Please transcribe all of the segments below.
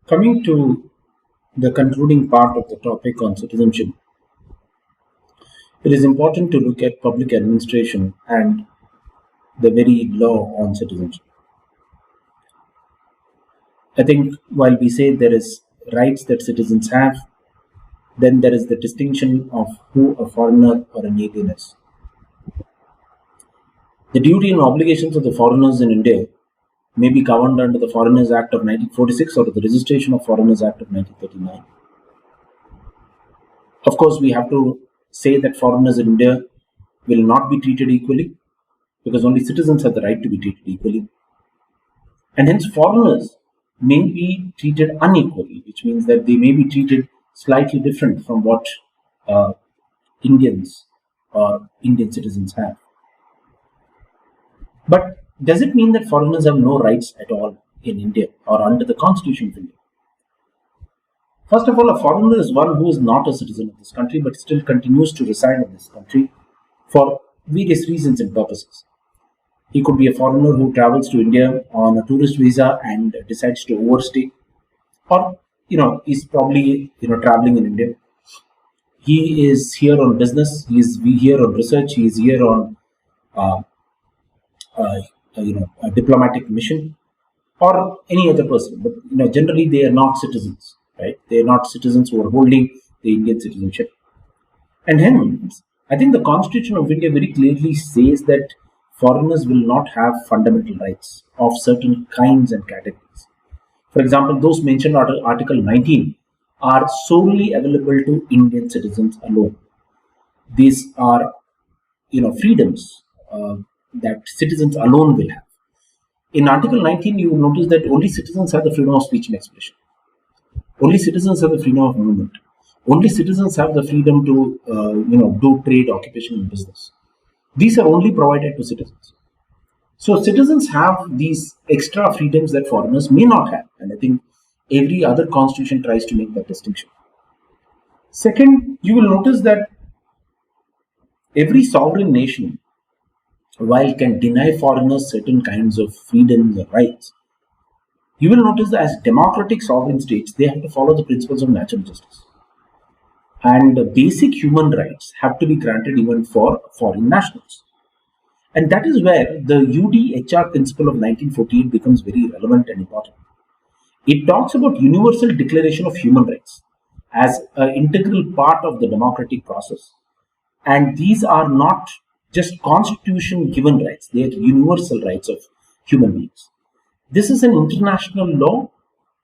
Coming to the concluding part of the topic on citizenship, it is important to look at public administration and the very law on citizenship. I think while we say there is rights that citizens have, then there is the distinction of who a foreigner or an alien is. The duty and obligations of the foreigners in India may be governed under the Foreigners Act of 1946 or the Registration of Foreigners Act of 1939. Of course, we have to say that foreigners in India will not be treated equally because only citizens have the right to be treated equally. And hence, foreigners may be treated unequally, which means that they may be treated slightly different from what Indians or Indian citizens have. But does it mean that foreigners have no rights at all in India or under the Constitution of India? First of all, a foreigner is one who is not a citizen of this country but still continues to reside in this country for various reasons and purposes. He could be a foreigner who travels to India on a tourist visa and decides to overstay, or he's probably traveling in India. He is here on business. He is here on research. He is here on a diplomatic mission, or any other person. But generally they are not citizens, right? They are not citizens who are holding the Indian citizenship, and hence I think the Constitution of India very clearly says that foreigners will not have fundamental rights of certain kinds and categories. For example, those mentioned under Article 19 are solely available to Indian citizens alone. These are, freedoms that citizens alone will have. In Article 19, you will notice that only citizens have the freedom of speech and expression. Only citizens have the freedom of movement. Only citizens have the freedom to, do trade, occupation, and business. These are only provided to citizens. So citizens have these extra freedoms that foreigners may not have. And I think every other constitution tries to make that distinction. Second, you will notice that every sovereign nation, while can deny foreigners certain kinds of freedoms or rights, you will notice that as democratic sovereign states, they have to follow the principles of natural justice. And basic human rights have to be granted even for foreign nationals. And that is where the UDHR principle of 1948 becomes very relevant and important. It talks about universal declaration of human rights as an integral part of the democratic process. And these are not just constitution given rights, they are universal rights of human beings. This is an international law,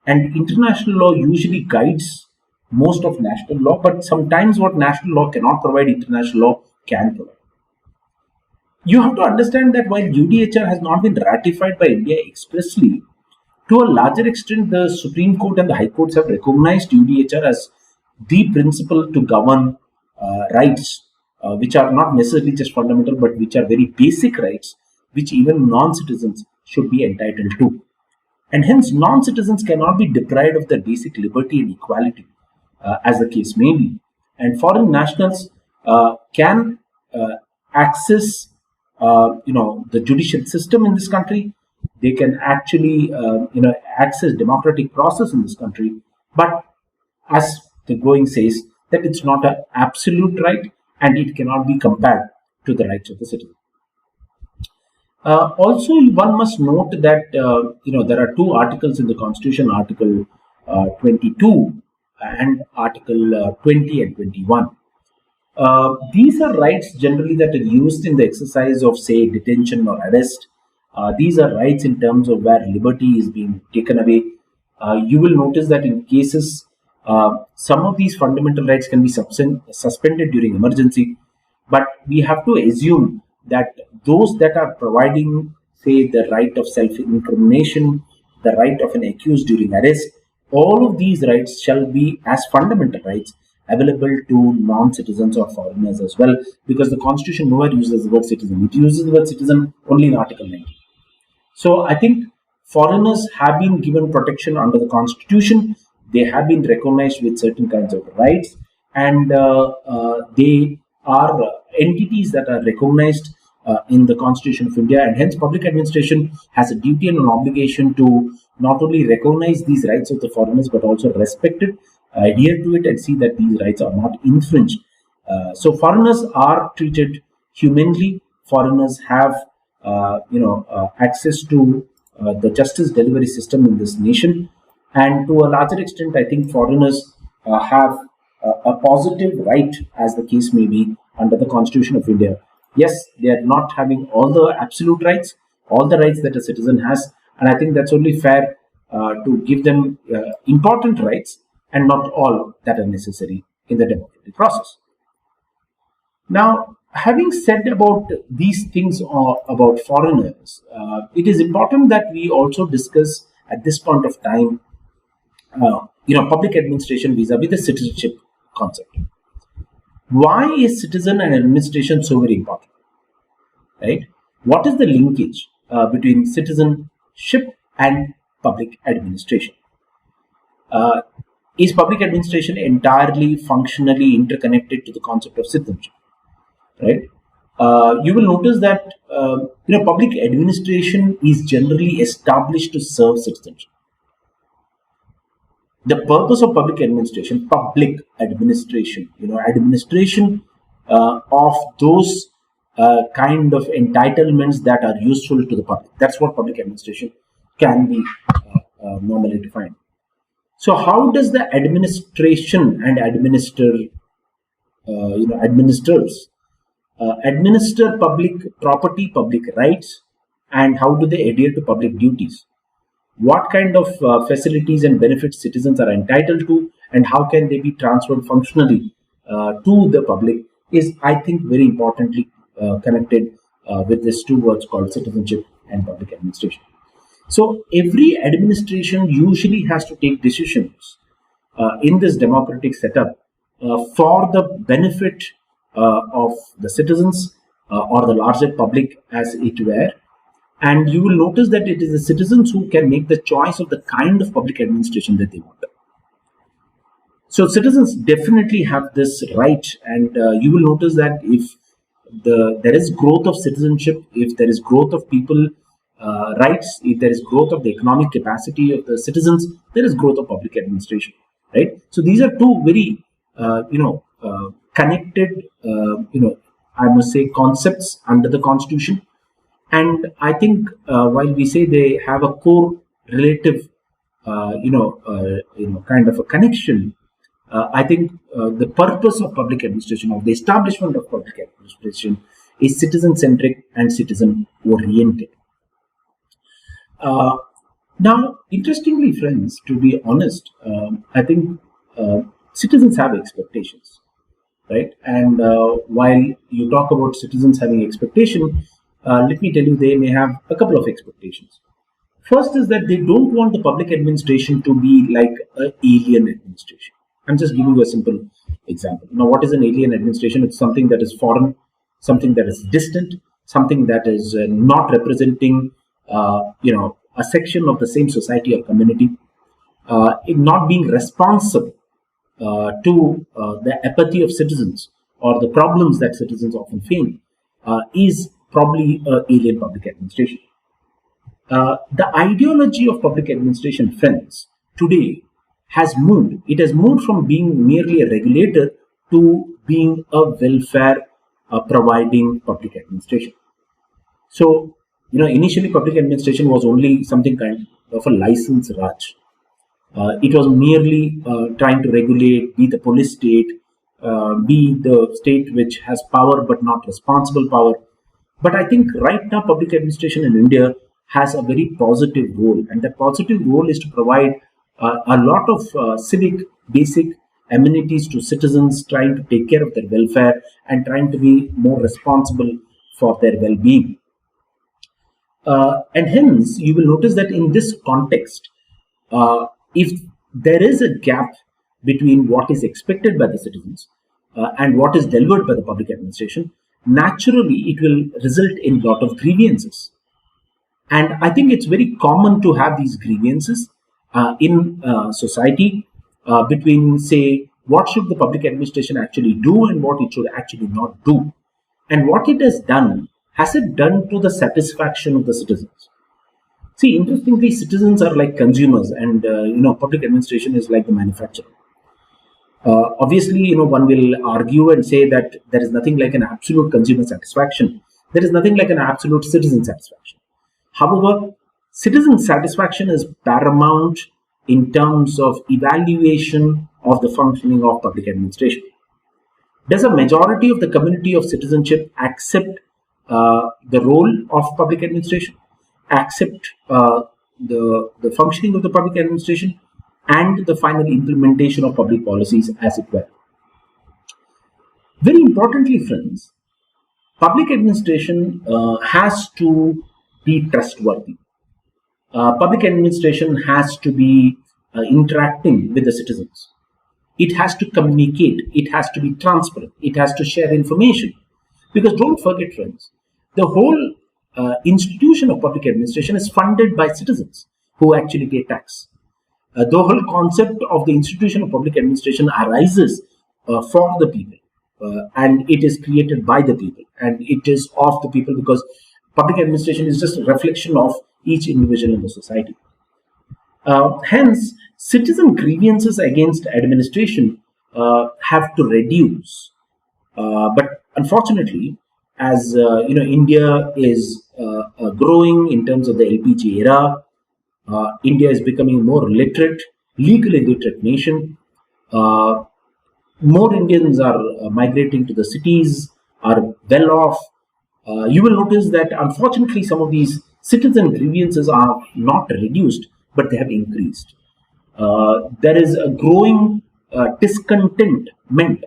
and international law usually guides most of national law, but sometimes what national law cannot provide, international law can provide. You have to understand that while UDHR has not been ratified by India expressly, to a larger extent, the Supreme Court and the High Courts have recognized UDHR as the principle to govern rights, which are not necessarily just fundamental, but which are very basic rights, which even non-citizens should be entitled to. And hence, non-citizens cannot be deprived of their basic liberty and equality, as the case may be. And foreign nationals can access, the judicial system in this country. They can actually, access democratic process in this country. But as the going says, that it's not an absolute right, and it cannot be compared to the rights of the citizen. Also, one must note that there are two articles in the Constitution, Article 22 and Article 20 and 21. These are rights generally that are used in the exercise of, say, detention or arrest. These are rights in terms of where liberty is being taken away. You will notice that in cases, some of these fundamental rights can be suspended during emergency, but we have to assume that those that are providing, say, the right of self-incrimination, the right of an accused during arrest, all of these rights shall be as fundamental rights available to non-citizens or foreigners as well, because the Constitution nowhere uses the word citizen. It uses the word citizen only in Article 19. So I think foreigners have been given protection under the Constitution. They have been recognized with certain kinds of rights, and they are entities that are recognized in the Constitution of India, and hence public administration has a duty and an obligation to not only recognize these rights of the foreigners but also respect it, adhere to it, and see that these rights are not infringed. So foreigners are treated humanely. Foreigners have access to the justice delivery system in this nation, and to a larger extent, I think foreigners have a positive right, as the case may be, under the Constitution of India. Yes, they are not having all the absolute rights, all the rights that a citizen has, and I think that's only fair to give them important rights and not all that are necessary in the democratic process. Now, having said about these things about foreigners, it is important that we also discuss at this point of time, public administration vis-a-vis the citizenship concept. Why is citizen and administration so very important? Right? What is the linkage between citizenship and public administration? Is public administration entirely functionally interconnected to the concept of citizenship? Right? You will notice that public administration is generally established to serve citizenship. The purpose of public administration, administration of those kind of entitlements that are useful to the public. That's what public administration can be normally defined. So, how does the administration and administers administer public property, public rights, and how do they adhere to public duties? What kind of facilities and benefits citizens are entitled to, and how can they be transferred functionally to the public is, I think, very importantly connected with these two words called citizenship and public administration. So every administration usually has to take decisions in this democratic setup for the benefit of the citizens or the larger public, as it were. And you will notice that it is the citizens who can make the choice of the kind of public administration that they want. So citizens definitely have this right, and you will notice that if there is growth of citizenship, if there is growth of people rights, if there is growth of the economic capacity of the citizens, there is growth of public administration, right? So these are two very connected I must say concepts under the Constitution. And I think while we say they have a core relative, kind of a connection, I think the purpose of public administration, of the establishment of public administration, is citizen-centric and citizen-oriented. Now, interestingly, friends, to be honest, I think citizens have expectations, right? And while you talk about citizens having expectation, let me tell you, they may have a couple of expectations. First is that they don't want the public administration to be like an alien administration. I'm just giving you a simple example. Now, what is an alien administration? It's something that is foreign, something that is distant, something that is not representing, a section of the same society or community, not being responsive to the apathy of citizens or the problems that citizens often face, is probably alien public administration. The ideology of public administration, friends, today has moved. It has moved from being merely a regulator to being a welfare providing public administration. So, initially public administration was only something kind of a license raj. It was merely trying to regulate, be the police state, be the state which has power but not responsible power. But I think right now public administration in India has a very positive role, and that positive role is to provide a lot of civic basic amenities to citizens, trying to take care of their welfare and trying to be more responsible for their well-being. And hence, you will notice that in this context, if there is a gap between what is expected by the citizens and what is delivered by the public administration, naturally it will result in a lot of grievances. And I think it's very common to have these grievances in society between, say, what should the public administration actually do and what it should actually not do. And what it has done has it done to the satisfaction of the citizens? See, interestingly, citizens are like consumers, and public administration is like the manufacturer. Obviously, one will argue and say that there is nothing like an absolute consumer satisfaction. There is nothing like an absolute citizen satisfaction. However, citizen satisfaction is paramount in terms of evaluation of the functioning of public administration. Does a majority of the community of citizenship accept the role of public administration, accept the functioning of the public administration, and the final implementation of public policies as it were? Very importantly, friends, public administration has to be trustworthy. Public administration has to be interacting with the citizens. It has to communicate. It has to be transparent. It has to share information. Because don't forget, friends, the whole institution of public administration is funded by citizens who actually pay tax. The whole concept of the institution of public administration arises for the people, and it is created by the people, and it is of the people, because public administration is just a reflection of each individual in the society. Hence, citizen grievances against administration have to reduce. But unfortunately, as India is growing in terms of the LPG era, India is becoming more literate, legally literate nation. More Indians are migrating to the cities, are well off. You will notice that unfortunately some of these citizen grievances are not reduced, but they have increased. There is a growing discontentment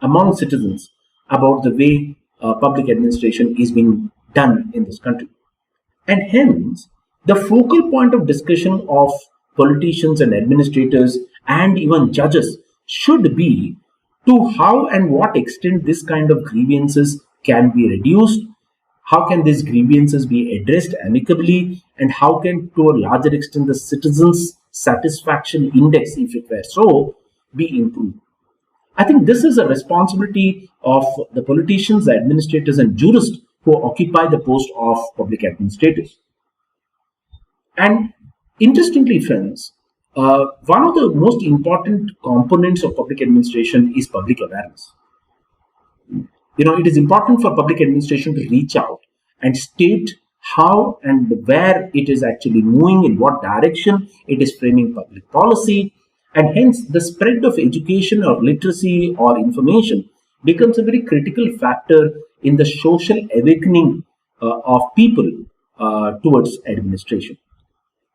among citizens about the way public administration is being done in this country. And hence, the focal point of discussion of politicians and administrators and even judges should be to how and what extent this kind of grievances can be reduced, how can these grievances be addressed amicably, and how can, to a larger extent, the citizens' satisfaction index, if it were so, be improved. I think this is a responsibility of the politicians, the administrators, and jurists who occupy the post of public administrators. And interestingly, friends, one of the most important components of public administration is public awareness. It is important for public administration to reach out and state how and where it is actually moving, in what direction it is framing public policy, and hence the spread of education or literacy or information becomes a very critical factor in the social awakening of people towards administration.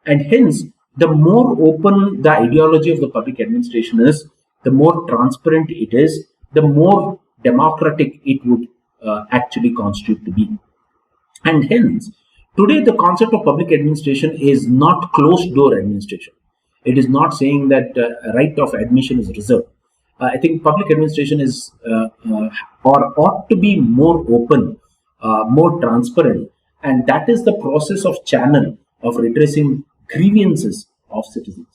And hence, the more open the ideology of the public administration is, the more transparent it is, the more democratic it would actually constitute to be. And hence, today the concept of public administration is not closed door administration. It is not saying that right of admission is reserved. I think public administration is or ought to be more open, more transparent, and that is the process of channel of redressing grievances of citizens.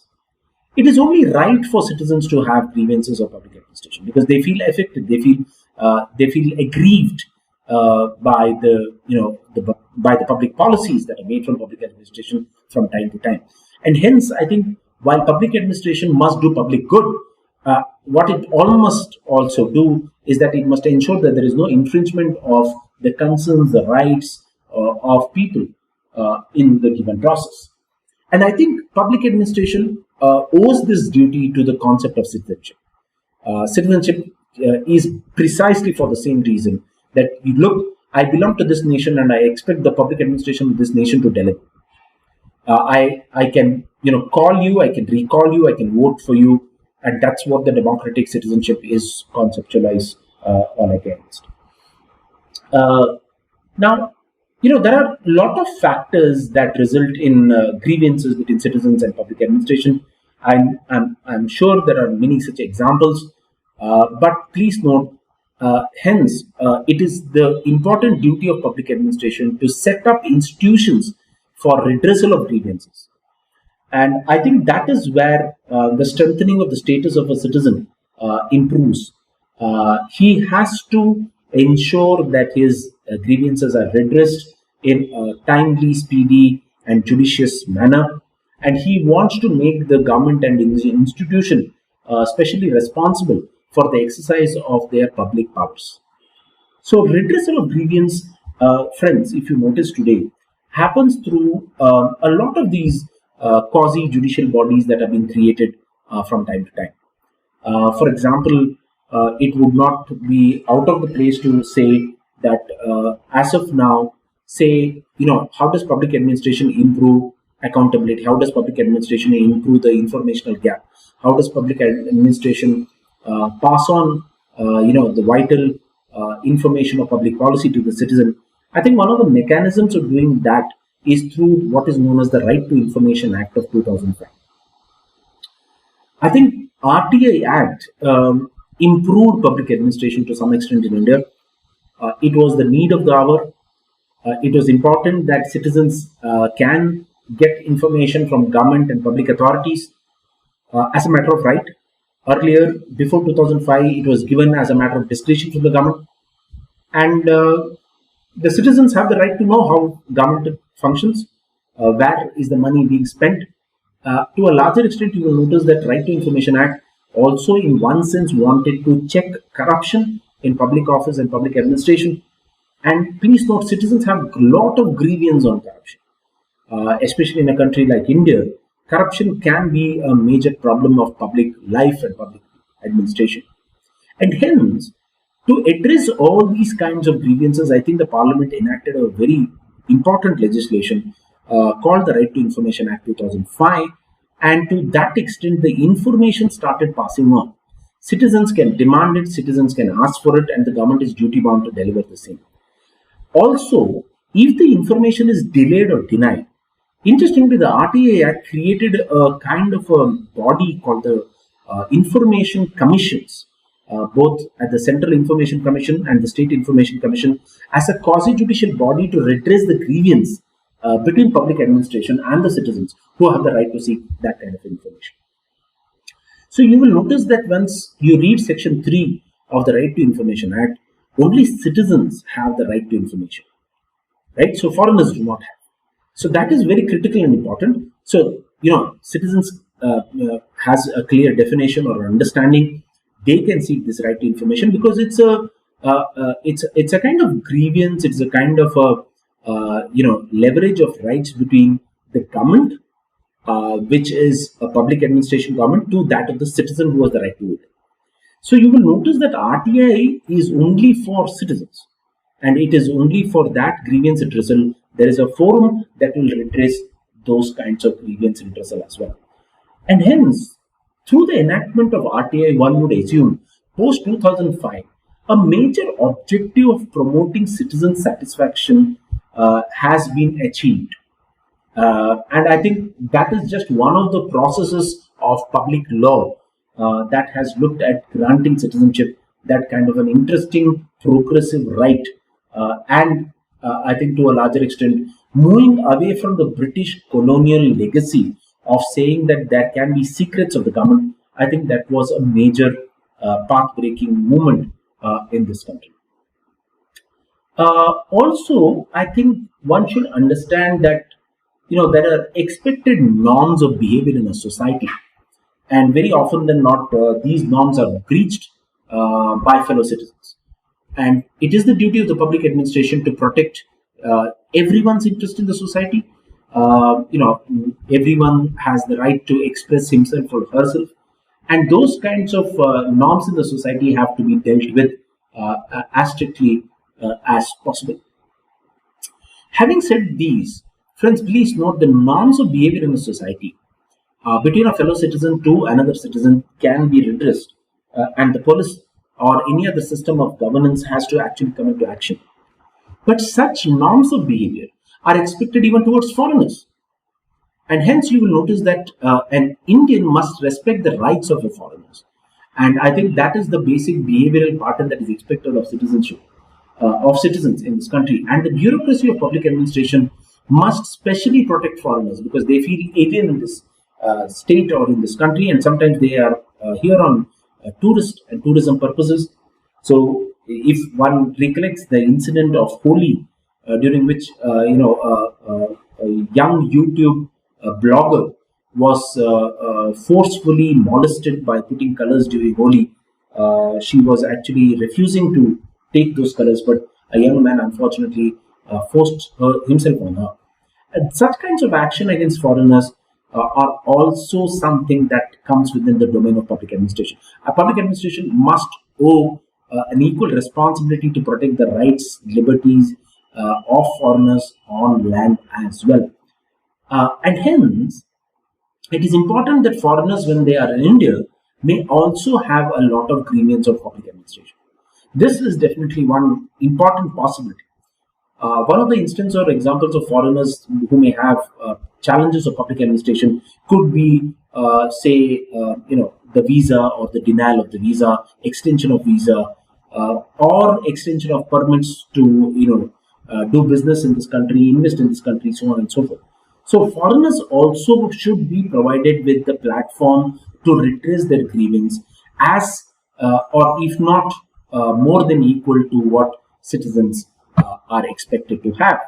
It is only right for citizens to have grievances of public administration because they feel affected, they feel aggrieved by the public policies that are made from public administration from time to time. And hence, I think while public administration must do public good, what it all must also do is that it must ensure that there is no infringement of the concerns, the rights of people in the given process. And I think public administration owes this duty to the concept of citizenship. Citizenship is precisely for the same reason that you look, I belong to this nation and I expect the public administration of this nation to deliver. I can call you, I can recall you, I can vote for you, and that's what the democratic citizenship is conceptualized on against. Now, there are a lot of factors that result in grievances between citizens and public administration. I'm sure there are many such examples, but please note, hence, it is the important duty of public administration to set up institutions for redressal of grievances. And I think that is where the strengthening of the status of a citizen improves. He has to ensure that his grievances are redressed in a timely, speedy, and judicious manner. And he wants to make the government and the institution specially responsible for the exercise of their public powers. So, redressal of grievance, friends, if you notice today, happens through a lot of these quasi judicial bodies that have been created from time to time. For example, it would not be out of the place to say that as of now, say, how does public administration improve accountability? How does public administration improve the informational gap? How does public administration pass on, the vital information of public policy to the citizen? I think one of the mechanisms of doing that is through what is known as the Right to Information Act of 2005. I think RTI Act improved public administration to some extent in India. It was the need of the hour. It was important that citizens can get information from government and public authorities as a matter of right. Earlier, before 2005, it was given as a matter of discretion to the government. And the citizens have the right to know how government functions, where is the money being spent. To a larger extent, you will notice that Right to Information Act also, in one sense, wanted to check corruption in public office and public administration. And please note, citizens have a lot of grievance on corruption, especially in a country like India. Corruption can be a major problem of public life and public administration. And hence, to address all these kinds of grievances, I think the Parliament enacted a very important legislation called the Right to Information Act 2005. And to that extent, the information started passing on. Citizens can demand it, citizens can ask for it, and the government is duty bound to deliver the same. Also, if the information is delayed or denied, interestingly, the RTI Act created a kind of a body called the Information Commissions, both at the Central Information Commission and the State Information Commission, as a quasi-judicial body to redress the grievance between public administration and the citizens who have the right to seek that kind of information. So you will notice that once you read Section 3 of the Right to Information Act, only citizens have the right to information, right? So foreigners do not have. So that is very critical and important. So, citizens has a clear definition or understanding. They can seek this right to information because it's a kind of grievance. It's a kind of leverage of rights between the government, which is a public administration government, to that of the citizen who has the right to it. So you will notice that RTI is only for citizens, and it is only for that grievance redressal. There is a forum that will redress those kinds of grievance redressal as well. And hence, through the enactment of RTI, one would assume, post 2005, a major objective of promoting citizen satisfaction has been achieved. And I think that is just one of the processes of public law that has looked at granting citizenship, that kind of an interesting progressive right. And I think to a larger extent, moving away from the British colonial legacy of saying that there can be secrets of the government. I think that was a major path-breaking movement in this country. Also, I think one should understand that there are expected norms of behavior in a society, and very often than not, these norms are breached by fellow citizens. And it is the duty of the public administration to protect everyone's interest in the society. Everyone has the right to express himself or herself, and those kinds of norms in the society have to be dealt with as strictly as possible. Having said these, friends, please note the norms of behavior in a society between a fellow citizen to another citizen can be redressed, and the police or any other system of governance has to actually come into action. But such norms of behavior are expected even towards foreigners. And hence you will notice that an Indian must respect the rights of the foreigners. And I think that is the basic behavioral pattern that is expected of citizenship, of citizens in this country. And the bureaucracy of public administration must specially protect foreigners because they feel alien in this state or in this country, and sometimes they are here on tourist and tourism purposes. So if one recollects the incident of Holi, during which a young YouTube blogger was forcefully molested by putting colors during Holi. She was actually refusing to take those colors, but a young man unfortunately forced himself on her. And such kinds of action against foreigners are also something that comes within the domain of public administration. A public administration must owe an equal responsibility to protect the rights, liberties of foreigners on land as well. And hence, it is important that foreigners, when they are in India, may also have a lot of grievance of public administration. This is definitely one important possibility. One of the instances or examples of foreigners who may have challenges of public administration could be, the visa or the denial of the visa, extension of visa, or extension of permits to, do business in this country, invest in this country, so on and so forth. So foreigners also should be provided with the platform to redress their grievance as, or if not, more than equal to what citizens are expected to have.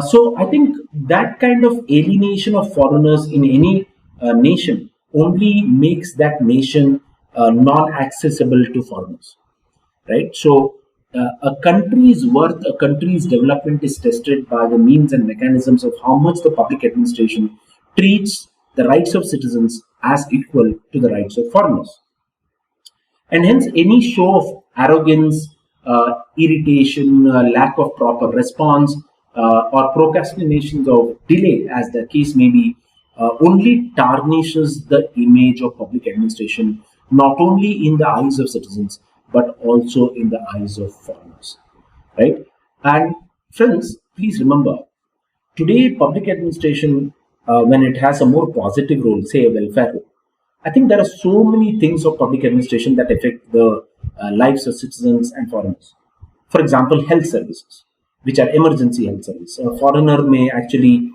So I think that kind of alienation of foreigners in any nation only makes that nation non-accessible to foreigners, right? So a country's worth, a country's development is tested by the means and mechanisms of how much the public administration treats the rights of citizens as equal to the rights of foreigners. And hence, any show of arrogance, irritation, lack of proper response, or procrastinations of delay, as the case may be, only tarnishes the image of public administration, not only in the eyes of citizens, but also in the eyes of foreigners. Right? And friends, please remember, today public administration, when it has a more positive role, say a welfare role, I think there are so many things of public administration that affect the lives of citizens and foreigners. For example, health services, which are emergency health services. A foreigner may actually,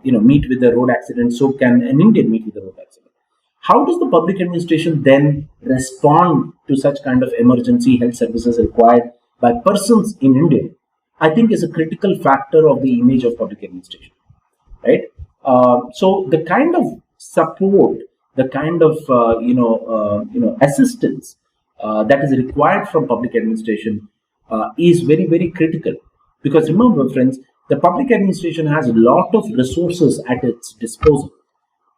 meet with a road accident. So can an Indian meet with a road accident? How does the public administration then respond to such kind of emergency health services required by persons in India? I think is a critical factor of the image of public administration, right? So the kind of support, the kind of assistance that is required from public administration is very, very critical, because remember friends, the public administration has a lot of resources at its disposal.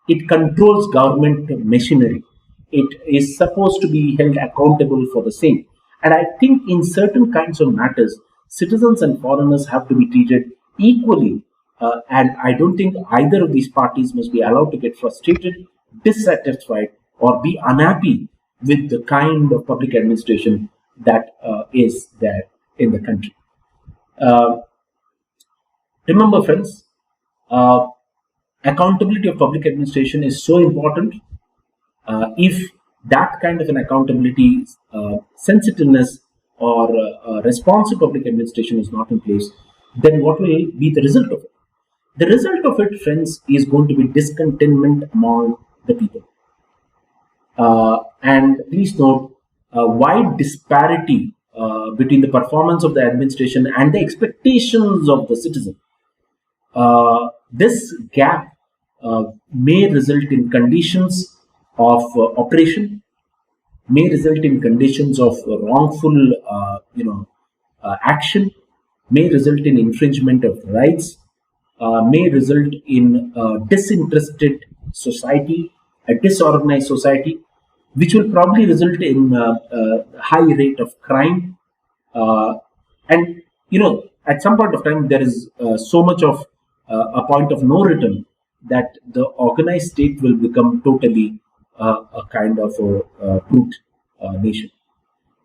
It controls government machinery. It is supposed to be held accountable for the same. And I think in certain kinds of matters, citizens and foreigners have to be treated equally. And I don't think either of these parties must be allowed to get frustrated, dissatisfied, or be unhappy with the kind of public administration that is there in the country. Remember, friends, accountability of public administration is so important. If that kind of an accountability, sensitiveness, or responsive public administration is not in place, then what will be the result of it? The result of it, friends, is going to be discontentment among the people. And please note, wide disparity between the performance of the administration and the expectations of the citizen. This gap may result in conditions of oppression, may result in conditions of wrongful, action, may result in infringement of rights, may result in a disinterested society, a disorganized society, which will probably result in a high rate of crime. And, at some point of time, there is so much of a point of no return that the organized state will become totally a kind of a brute nation.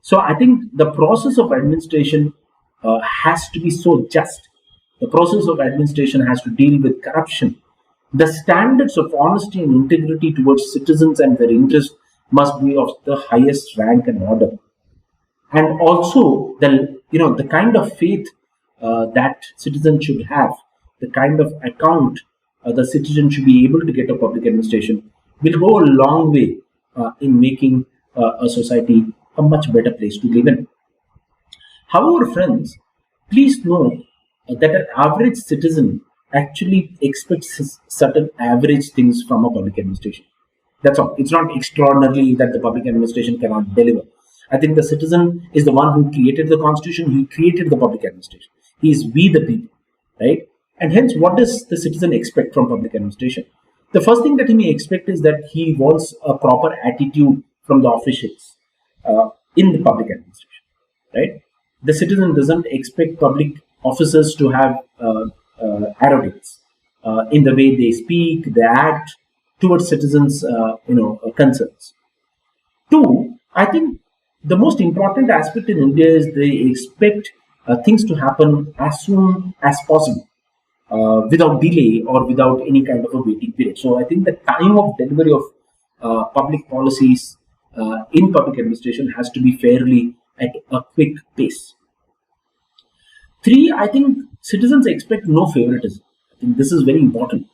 So I think the process of administration has to be so just. The process of administration has to deal with corruption. The standards of honesty and integrity towards citizens and their interests must be of the highest rank and order. And also the kind of faith that citizens should have, the kind of account the citizen should be able to get of public administration will go a long way in making a society a much better place to live in. However, friends, please know that an average citizen actually expects certain average things from a public administration. That's all. It's not extraordinarily that the public administration cannot deliver. I think the citizen is the one who created the constitution. He created the public administration. He is we the people, right? And hence, what does the citizen expect from public administration? The first thing that he may expect is that he wants a proper attitude from the officials in the public administration, right? The citizen doesn't expect public officers to have arrogance in the way they speak, they act towards citizens, concerns. Two, I think the most important aspect in India is they expect things to happen as soon as possible, without delay or without any kind of a waiting period. So I think the time of delivery of public policies in public administration has to be fairly at a quick pace. Three, I think citizens expect no favoritism. I think this is very important.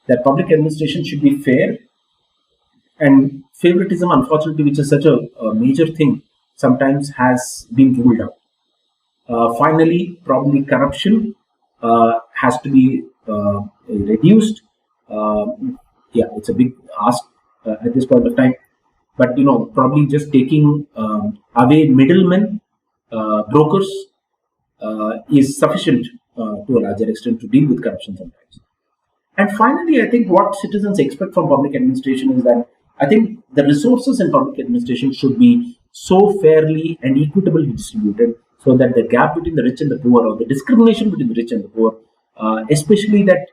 That public administration should be fair, and favoritism, unfortunately, which is such a major thing, sometimes has been ruled out. Finally, probably corruption has to be reduced. Uh, yeah, it's a big ask at this point of time, but probably just taking away middlemen, brokers, is sufficient to a larger extent to deal with corruption sometimes. And finally, I think what citizens expect from public administration is that I think the resources in public administration should be so fairly and equitably distributed so that the gap between the rich and the poor, or the discrimination between the rich and the poor, especially that,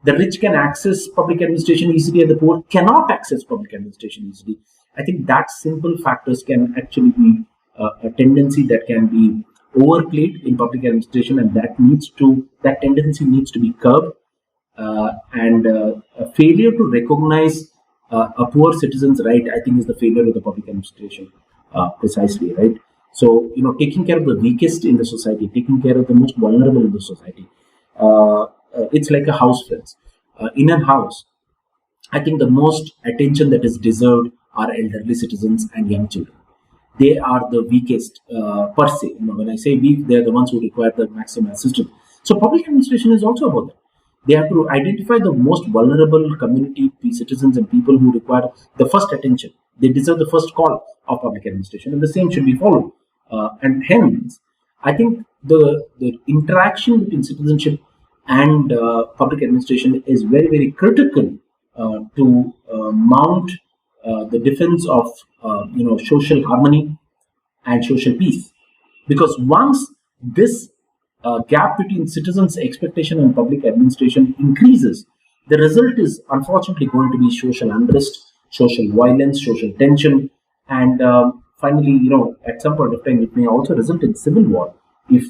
the rich can access public administration easily and the poor cannot access public administration easily. I think that simple factors can actually be a tendency that can be overplayed in public administration, and that tendency needs to be curbed. And a failure to recognize a poor citizen's right, I think, is the failure of the public administration, precisely, right? So, taking care of the weakest in the society, taking care of the most vulnerable in the society, it's like a house, friends. In a house, I think the most attention that is deserved are elderly citizens and young children. They are the weakest, per se. When I say weak, they are the ones who require the maximum assistance. So public administration is also about that. They have to identify the most vulnerable community citizens and people who require the first attention. They deserve the first call of public administration, and the same should be followed. And hence, I think the interaction between citizenship and public administration is very, very critical to mount the defense of social harmony and social peace. Because once this gap between citizens' expectation and public administration increases, the result is unfortunately going to be social unrest, social violence, social tension, and finally, at some point of time, it may also result in civil war if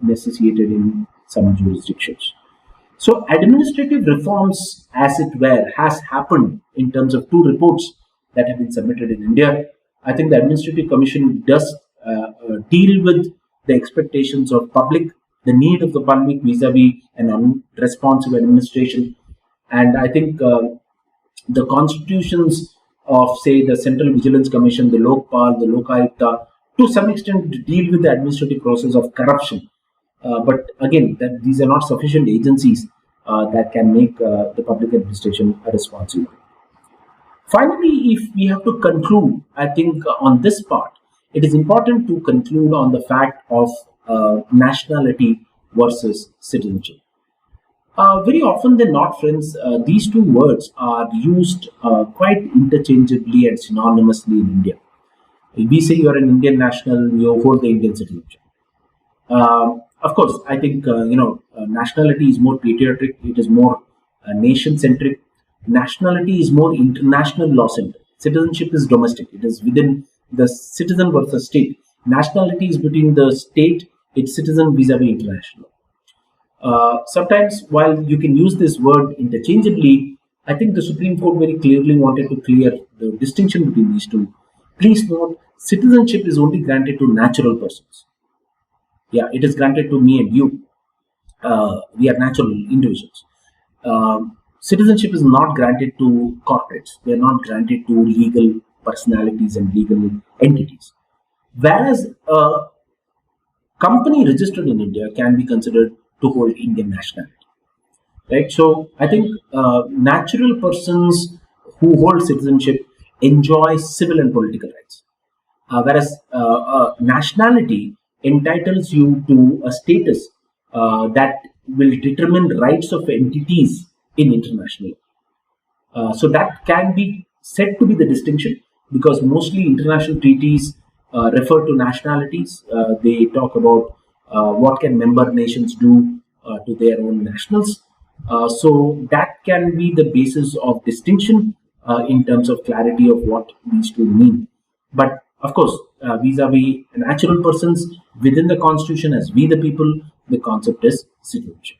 necessitated in some jurisdictions. So, administrative reforms, as it were, has happened in terms of two reports that have been submitted in India. I think the Administrative Commission does deal with the expectations of public, the need of the public vis-a-vis an unresponsive administration, and I think the constitutions of, say, the Central Vigilance Commission, the Lokpal, the Lokayukta, to some extent deal with the administrative process of corruption. But again, that these are not sufficient agencies that can make the public administration responsible. Finally, if we have to conclude, I think on this part, it is important to conclude on the fact of nationality versus citizenship. Very often than not, friends, these two words are used quite interchangeably and synonymously in India. If we say you are an Indian national, you hold the Indian citizenship. Of course, I think nationality is more patriotic. It is more nation-centric. Nationality is more international law-centric. Citizenship is domestic. It is within the citizen versus state. Nationality is between the state, its citizen vis-a-vis international. Sometimes, while you can use this word interchangeably, I think the Supreme Court very clearly wanted to clear the distinction between these two. Please note, citizenship is only granted to natural persons. Yeah, it is granted to me and you. We are natural individuals. Citizenship is not granted to corporates. They are not granted to legal personalities and legal entities. Whereas a company registered in India can be considered to hold Indian nationality. Right. So I think natural persons who hold citizenship enjoy civil and political rights, whereas nationality entitles you to a status that will determine rights of entities in international. So that can be said to be the distinction, because mostly international treaties refer to nationalities. They talk about what can member nations do to their own nationals. So that can be the basis of distinction in terms of clarity of what these two mean. But of course, vis-a-vis natural persons within the constitution as we the people, the concept is citizenship.